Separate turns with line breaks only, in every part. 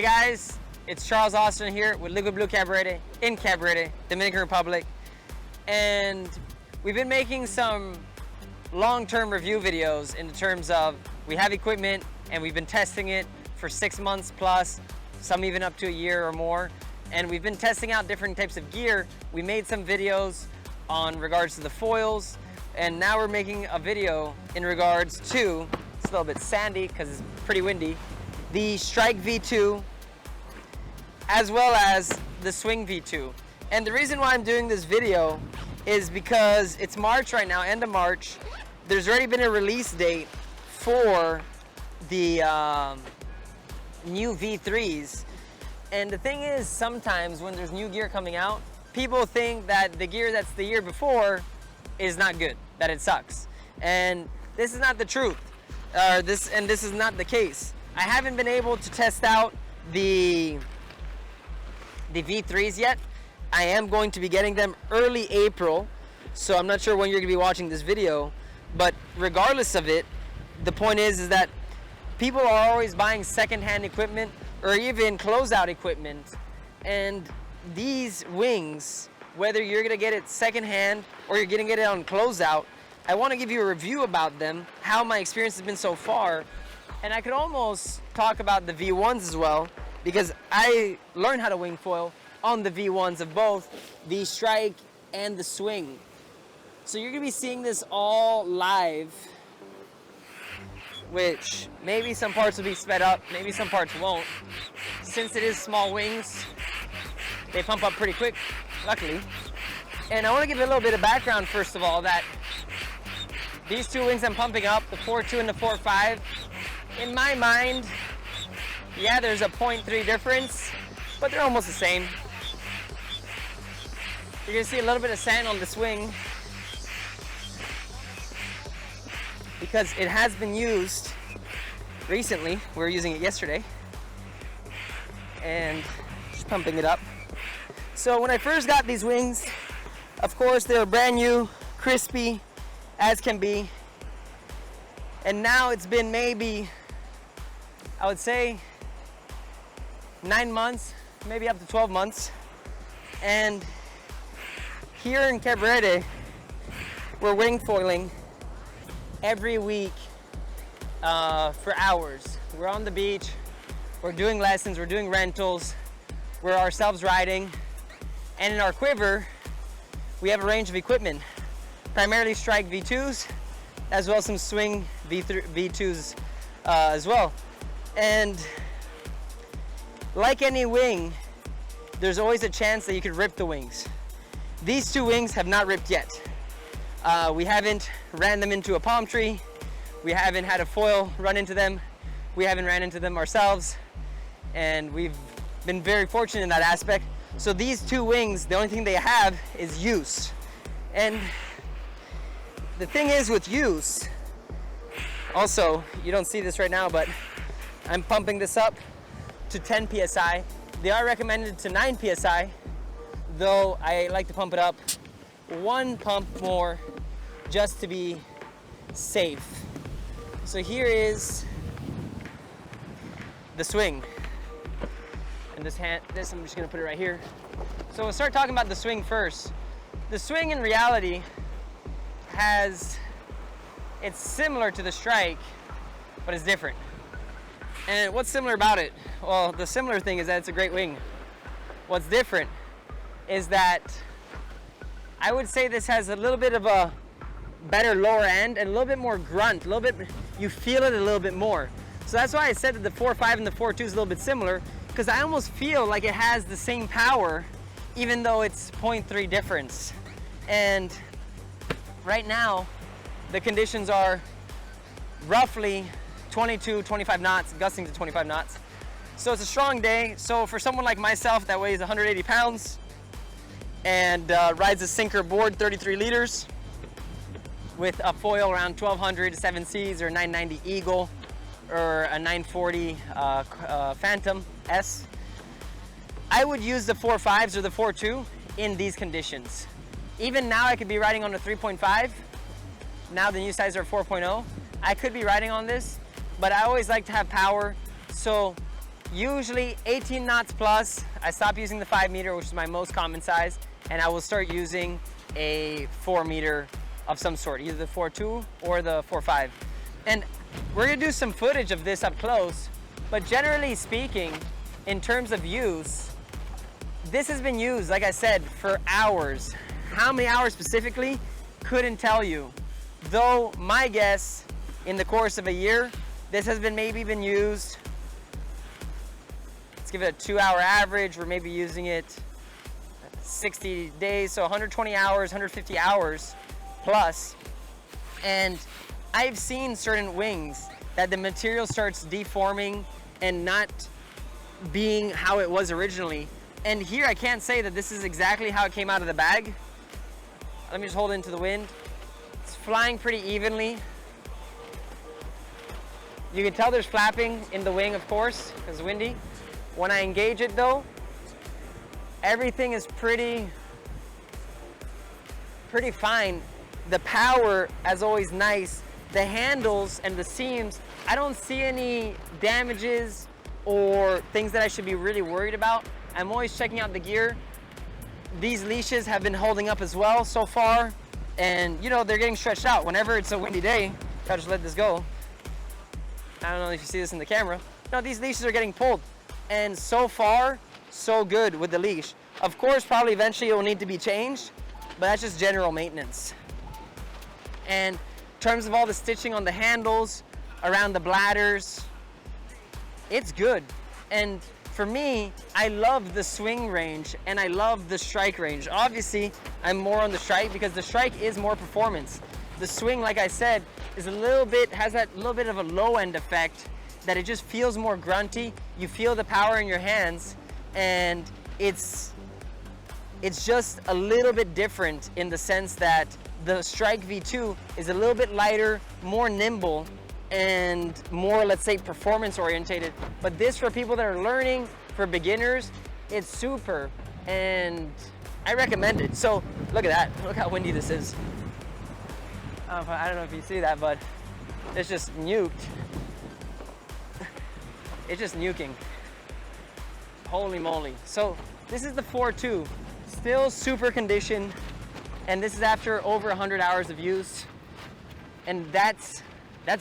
Hey guys, it's Charles Austin here with Liquid Blue Cabarete in Cabarete, Dominican Republic. And we've been making some long-term review videos in terms of we have equipment and we've been testing it for 6 months plus, some even up to a year or more. And we've been testing out different types of gear. We made some videos on regards to the foils, and now we're making a video in regards to, it's a little bit sandy because it's pretty windy, the Strike V2 as well as the Swing V2. And the reason why I'm doing this video is because it's March right now, end of March. There's already been a release date for the new V3s. And the thing is, sometimes when there's new gear coming out, people think that the gear that's the year before is not good, that it sucks. And this is not the truth. This is not the case. I haven't been able to test out the V3s yet. I am going to be getting them early April, so I'm not sure when you're going to be watching this video. But regardless of it, the point is that people are always buying secondhand equipment or even closeout equipment, and these wings, whether you're going to get it secondhand or you're going to get it on closeout, I want to give you a review about them, how my experience has been so far. And I could almost talk about the V1s as well, because I learned how to wing foil on the V1s of both the Strike and the Swing. So you're gonna be seeing this all live, which maybe some parts will be sped up, maybe some parts won't. Since it is small wings, they pump up pretty quick, luckily. And I wanna give you a little bit of background first of all, that these two wings I'm pumping up, the 4.2 and the 4.5, in my mind, yeah, there's a 0.3 difference, but they're almost the same. You're gonna see a little bit of sand on the Swing because it has been used recently. We were using it yesterday and just pumping it up. So when I first got these wings, of course, they were brand new, crispy as can be. And now it's been maybe, I would say, 9 months, maybe up to 12 months. And here in Cabarete, we're wing foiling every week for hours. We're on the beach, we're doing lessons, we're doing rentals, we're ourselves riding. And in our quiver, we have a range of equipment, primarily Strike V2s, as well as some Swing V2s as well. And like any wing, there's always a chance that you could rip the wings. These two wings have not ripped yet. We haven't ran them into a palm tree. We haven't had a foil run into them. We haven't ran into them ourselves. And we've been very fortunate in that aspect. So these two wings, the only thing they have is use. And the thing is with use, also, you don't see this right now, but I'm pumping this up to 10 PSI. They are recommended to 9 PSI, though I like to pump it up 1 pump more just to be safe. So here is the Swing. And this I'm just gonna put it right here. So we'll start talking about the Swing first. The Swing in reality it's similar to the Strike, but it's different. And what's similar about it? Well, the similar thing is that it's a great wing. What's different is that I would say this has a little bit of a better lower end and a little bit more grunt, you feel it a little bit more. So that's why I said that the 4.5 and the 4.2 is a little bit similar, because I almost feel like it has the same power, even though it's 0.3 difference. And right now, the conditions are roughly 22, 25 knots, gusting to 25 knots. So it's a strong day. So for someone like myself that weighs 180 pounds and rides a sinker board 33 liters with a foil around 1200 7Cs or 990 Eagle or a 940 Phantom S, I would use the 4.5s or the 4.2 in these conditions. Even now I could be riding on a 3.5. Now the new size are 4.0. I could be riding on this, but I always like to have power. So usually 18 knots plus. I stop using the 5 meter, which is my most common size, and I will start using a 4 meter of some sort, either the 4.2 or the 4.5. And we're gonna do some footage of this up close, but generally speaking, in terms of use, this has been used, like I said, for hours. How many hours specifically? Couldn't tell you. Though my guess, in the course of a year, this has been maybe been used, let's give it a 2-hour average. We're maybe using it 60 days, so 120 hours, 150 hours plus. And I've seen certain wings that the material starts deforming and not being how it was originally. And here I can't say that this is exactly how it came out of the bag. Let me just hold it into the wind. It's flying pretty evenly. You can tell there's flapping in the wing, of course, because it's windy. When I engage it though, everything is pretty fine. The power, as always, nice. The handles and the seams, I don't see any damages or things that I should be really worried about. I'm always checking out the gear. These leashes have been holding up as well so far. And you know, they're getting stretched out. Whenever it's a windy day, I'll just let this go. I don't know if you see this in the camera. No, these leashes are getting pulled. And so far, so good with the leash. Of course, probably eventually it will need to be changed, but that's just general maintenance. And in terms of all the stitching on the handles, around the bladders, it's good. And for me, I love the swing range and I love the strike range. Obviously, I'm more on the strike because the strike is more performance. The swing, like I said, is a little bit, has that little bit of a low end effect that it just feels more grunty. You feel the power in your hands, and it's just a little bit different in the sense that the Strike V2 is a little bit lighter, more nimble, and more, let's say, performance orientated. But this, for people that are learning, for beginners, it's super, and I recommend it. So look at that, look how windy this is. I don't know if you see that, but it's just nuked. It's just nuking. Holy moly. So this is the 4.2, still super conditioned, and this is after over 100 hours of use, and that's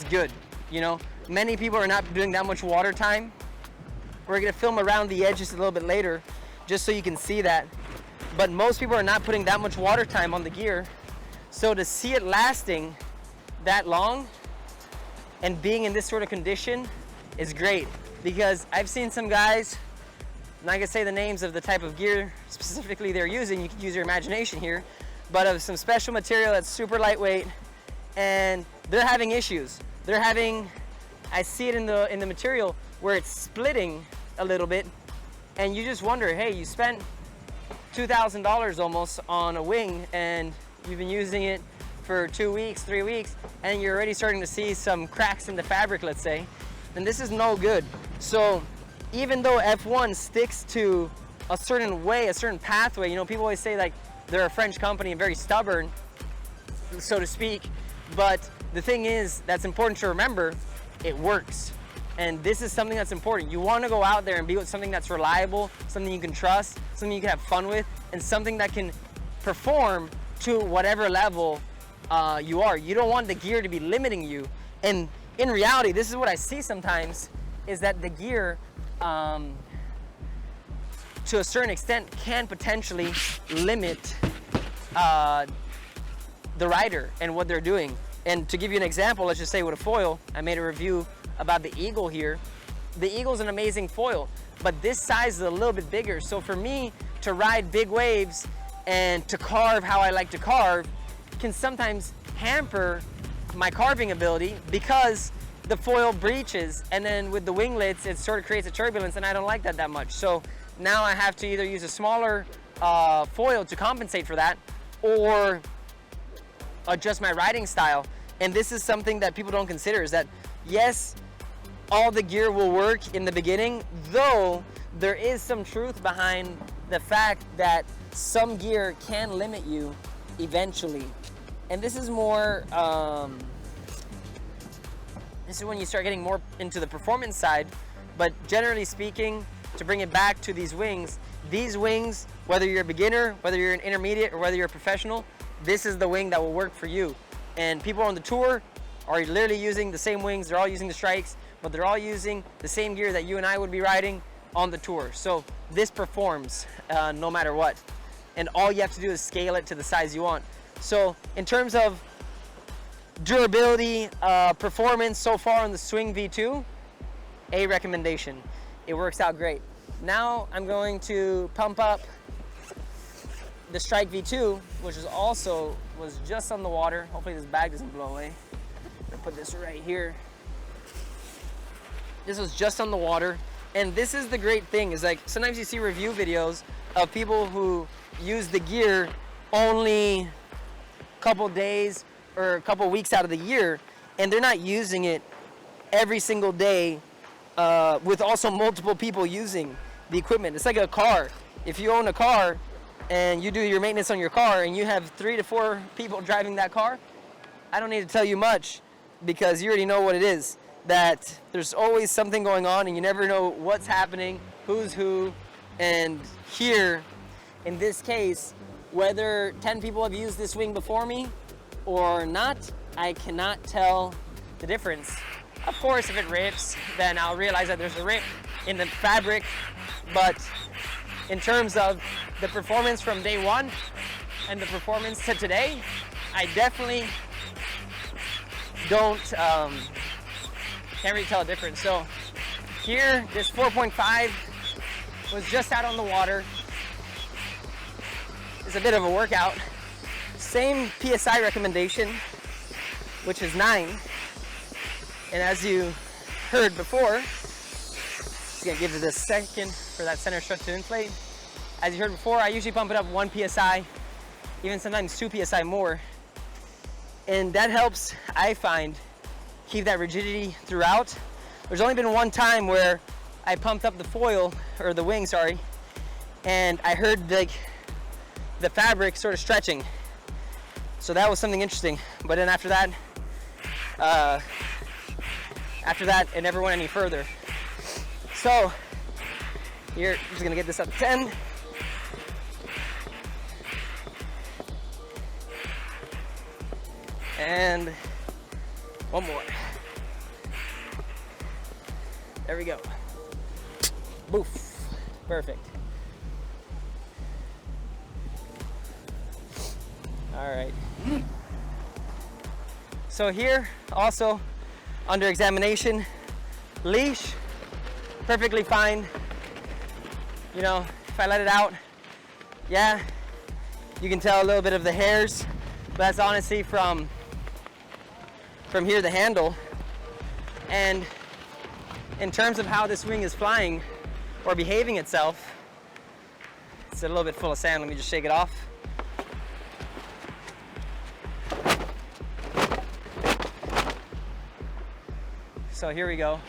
good. You know, many people are not doing that much water time. We're gonna film around the edges a little bit later, just so you can see that. But most people are not putting that much water time on the gear. So to see it lasting that long and being in this sort of condition is great, because I've seen some guys, I'm not gonna say the names of the type of gear specifically they're using, you can use your imagination here, but of some special material that's super lightweight, and they're having issues. They're having, I see it in the material where it's splitting a little bit, and you just wonder, hey, you spent $2,000 almost on a wing, and you've been using it for 2 weeks, 3 weeks, and you're already starting to see some cracks in the fabric, let's say, then this is no good. So even though F1 sticks to a certain way, a certain pathway, you know, people always say like they're a French company and very stubborn, so to speak, but the thing is, that's important to remember, it works. And this is something that's important. You want to go out there and be with something that's reliable, something you can trust, something you can have fun with, and something that can perform to whatever level you are. You don't want the gear to be limiting you. And in reality, this is what I see sometimes, is that the gear, to a certain extent, can potentially limit the rider and what they're doing. And to give you an example, let's just say with a foil, I made a review about the Eagle here. The Eagle's an amazing foil, but this size is a little bit bigger. So for me to ride big waves and to carve how I like to carve can sometimes hamper my carving ability because the foil breaches, and then with the winglets, it sort of creates a turbulence, and I don't like that much. So now I have to either use a smaller foil to compensate for that, or adjust my riding style. And this is something that people don't consider, is that yes, all the gear will work in the beginning, though there is some truth behind the fact that some gear can limit you eventually. And this is more, this is when you start getting more into the performance side. But generally speaking, to bring it back to these wings, whether you're a beginner, whether you're an intermediate, or whether you're a professional, this is the wing that will work for you. And people on the tour are literally using the same wings. They're all using the strikes, but they're all using the same gear that you and I would be riding on the tour. So this performs no matter what. And all you have to do is scale it to the size you want. So in terms of durability, performance so far on the Swing V2, a recommendation. It works out great. Now I'm going to pump up the Strike V2, which was just on the water. Hopefully this bag doesn't blow away. I'm gonna put this right here. This was just on the water. And this is the great thing, is like sometimes you see review videos of people who use the gear only a couple days or a couple weeks out of the year, and they're not using it every single day with also multiple people using the equipment. It's like a car. If you own a car and you do your maintenance on your car and you have 3 to 4 people driving that car, I don't need to tell you much because you already know what it is, that there's always something going on and you never know what's happening, who's who. And here, in this case, whether 10 people have used this wing before me or not, I cannot tell the difference. Of course, if it rips, then I'll realize that there's a rip in the fabric, but in terms of the performance from day one and the performance to today, I definitely can't really tell a difference. So here, this 4.5 was just out on the water. It's a bit of a workout. Same PSI recommendation, which is 9. And as you heard before, just gonna give it a second for that center strut to inflate. As you heard before, I usually pump it up 1 PSI, even sometimes 2 PSI more. And that helps, I find, keep that rigidity throughout. There's only been one time where I pumped up the foil, or the wing, sorry, and I heard like the fabric sort of stretching. So that was something interesting. But then after that, it never went any further. So here, I'm just gonna get this up to 10. And one more. There we go. Boof. Perfect. All right. So here, also under examination, leash, perfectly fine. You know, if I let it out, yeah, you can tell a little bit of the hairs, but that's honestly from here, the handle. And in terms of how this wing is flying or behaving itself, it's a little bit full of sand. Let me just shake it off. So here we go.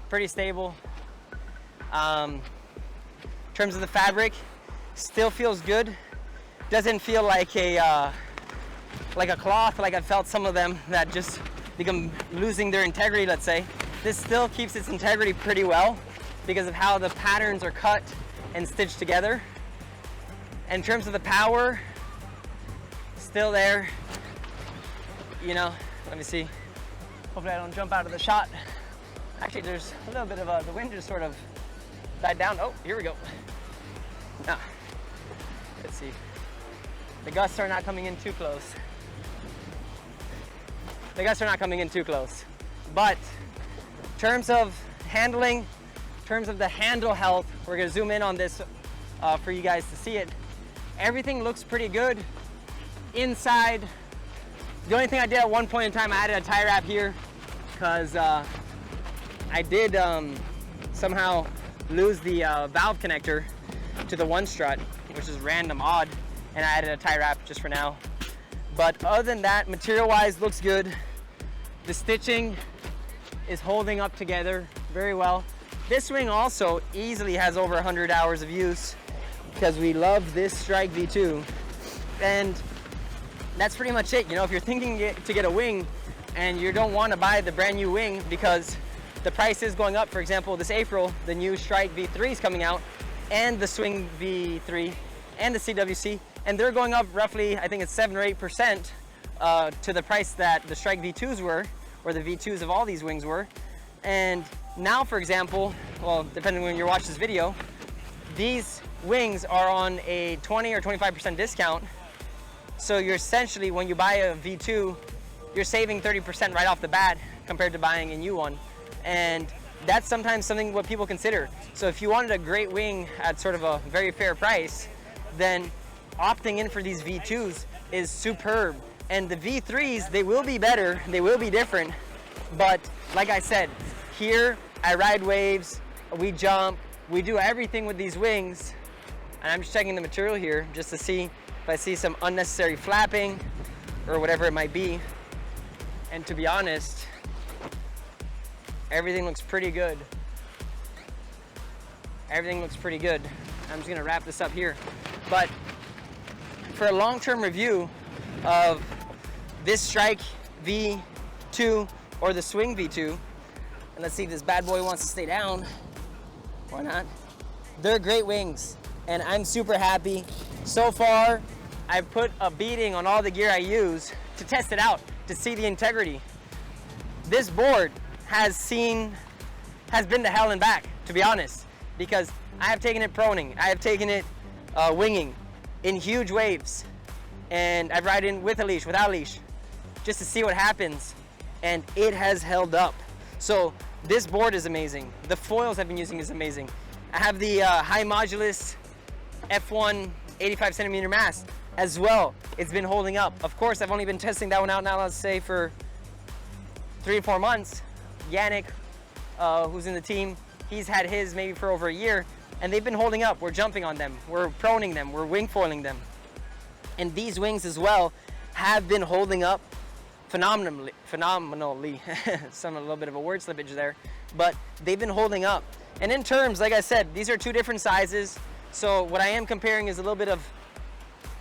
Pretty stable. In terms of the fabric, still feels good. Doesn't feel like a cloth, like I've felt some of them that just become losing their integrity, let's say. This still keeps its integrity pretty well because of how the patterns are cut and stitched together. In terms of the power, still there. You know, let me see. Hopefully I don't jump out of the shot. Actually, there's a little bit of the wind just sort of died down. Oh, here we go. Now, let's see. The gusts are not coming in too close. The gusts are not coming in too close. But in terms of handling, in terms of the handle health, we're gonna zoom in on this for you guys to see it. Everything looks pretty good. Inside, the only thing I did at one point in time, I added a tie wrap here because I did somehow lose the valve connector to the one strut, which is random odd, and I added a tie wrap just for now. But other than that, material-wise, looks good. The stitching is holding up together very well. This wing also easily has over 100 hours of use because we love this Strike V2. And that's pretty much it. You know, if you're thinking to get a wing and you don't want to buy the brand new wing because the price is going up. For example, this April, the new Strike V3 is coming out, and the Swing V3, and the CWC, and they're going up roughly, I think it's 7 or 8% to the price that the Strike V2s were, or the V2s of all these wings were. And now, for example, well, depending on when you watch this video, these wings are on a 20 or 25% discount. So you're essentially, when you buy a V2, you're saving 30% right off the bat compared to buying a new one. And that's sometimes something what people consider. So if you wanted a great wing at sort of a very fair price, then opting in for these V2s is superb. And the V3s, they will be better, they will be different, but like I said, here I ride waves, we jump, we do everything with these wings, and I'm just checking the material here just to see if I see some unnecessary flapping or whatever it might be. And to be honest, everything looks pretty good. Everything looks pretty good. I'm just gonna wrap this up here. But for a long-term review of this Strike V2 or the Swing V2, and let's see if this bad boy wants to stay down. Why not? They're great wings, and I'm super happy. So far, I've put a beating on all the gear I use to test it out, to see the integrity. This board has been to hell and back, to be honest, because I have taken it proning, I have taken it winging in huge waves, and I've ridden with a leash, without a leash, just to see what happens, and it has held up. So this board is amazing. The foils I've been using is amazing. I have the high modulus F1 85 centimeter mast as well. It's been holding up. Of course, I've only been testing that one out now, let's say for 3 or 4 months. Yannick, who's in the team, he's had his maybe for over a year, and they've been holding up. We're jumping on them, we're proning them, we're wing foiling them. And these wings as well have been holding up phenomenally. A little bit of a word slippage there, but they've been holding up. And in terms, like I said, these are 2 different sizes. So what I am comparing is a little bit of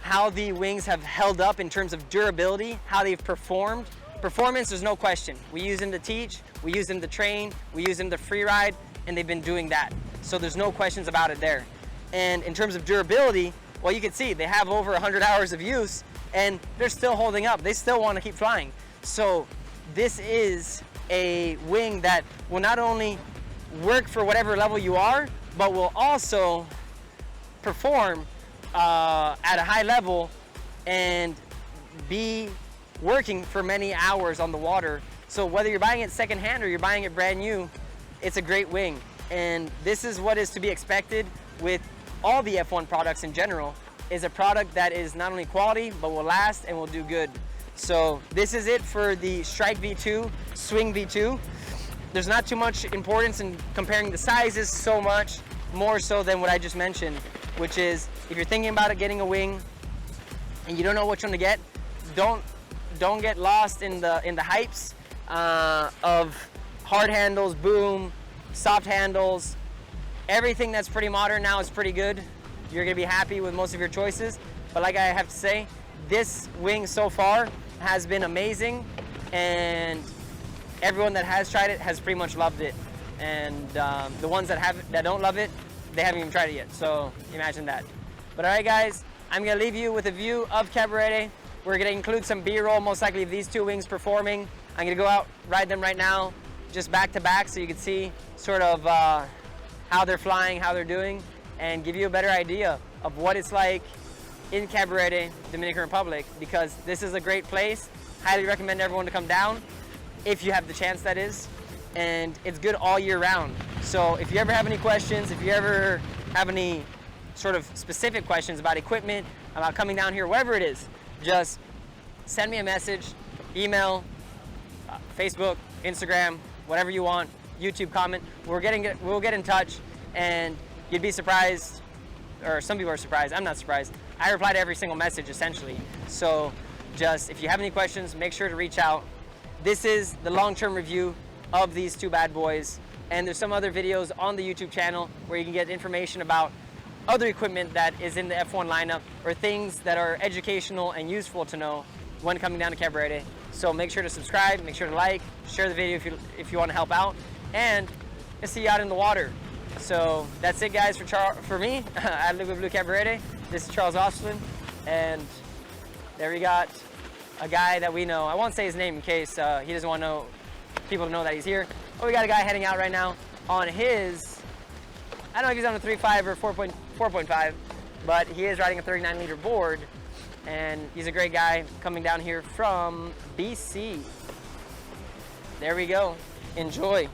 how the wings have held up in terms of durability, how they've performed. Performance, there's no question. We use them to teach, we use them to train, we use them to free ride, and they've been doing that. So there's no questions about it there. And in terms of durability, well, you can see they have over 100 hours of use, and they're still holding up. They still want to keep flying. So this is a wing that will not only work for whatever level you are, but will also perform at a high level and be working for many hours on the water. So whether you're buying it secondhand or you're buying it brand new, it's a great wing. And this is what is to be expected with all the F1 products in general, is a product that is not only quality, but will last and will do good. So this is it for the Strike V2, Swing V2. There's not too much importance in comparing the sizes so much, more so than what I just mentioned, which is if you're thinking about it, getting a wing and you don't know which one to get, don't get lost in the hypes of hard handles, boom, soft handles. Everything that's pretty modern now is pretty good. You're gonna be happy with most of your choices. But like I have to say, this wing so far has been amazing, and everyone that has tried it has pretty much loved it. And the ones that don't love it, they haven't even tried it yet. So imagine that. But all right, guys, I'm gonna leave you with a view of Cabarete. We're gonna include some B-roll, most likely of these 2 wings performing. I'm gonna go out, ride them right now, just back to back, so you can see sort of how they're flying, how they're doing, and give you a better idea of what it's like in Cabarete, Dominican Republic, because this is a great place. Highly recommend everyone to come down, if you have the chance, that is. And it's good all year round. So if you ever have any questions, if you ever have any sort of specific questions about equipment, about coming down here, whatever it is, just send me a message, email, Facebook, Instagram, whatever you want, YouTube comment. We'll get in touch, and you'd be surprised, or some people are surprised. I'm not surprised. I reply to every single message, essentially. So just, if you have any questions, make sure to reach out. This is the long-term review of these 2 bad boys, and there's some other videos on the YouTube channel where you can get information about other equipment that is in the F1 lineup, or things that are educational and useful to know when coming down to Cabarete. So make sure to subscribe, make sure to like, share the video if you want to help out, and to see you out in the water. So that's it, guys, for me at Liquid Blue Cabarete. This is Charles Austin, and there we got a guy that we know. I won't say his name in case he doesn't want people to know that he's here. But we got a guy heading out right now on his, I don't know if he's on a 3.5 or 4.5, but he is riding a 39-liter board, and he's a great guy coming down here from BC. There we go. Enjoy.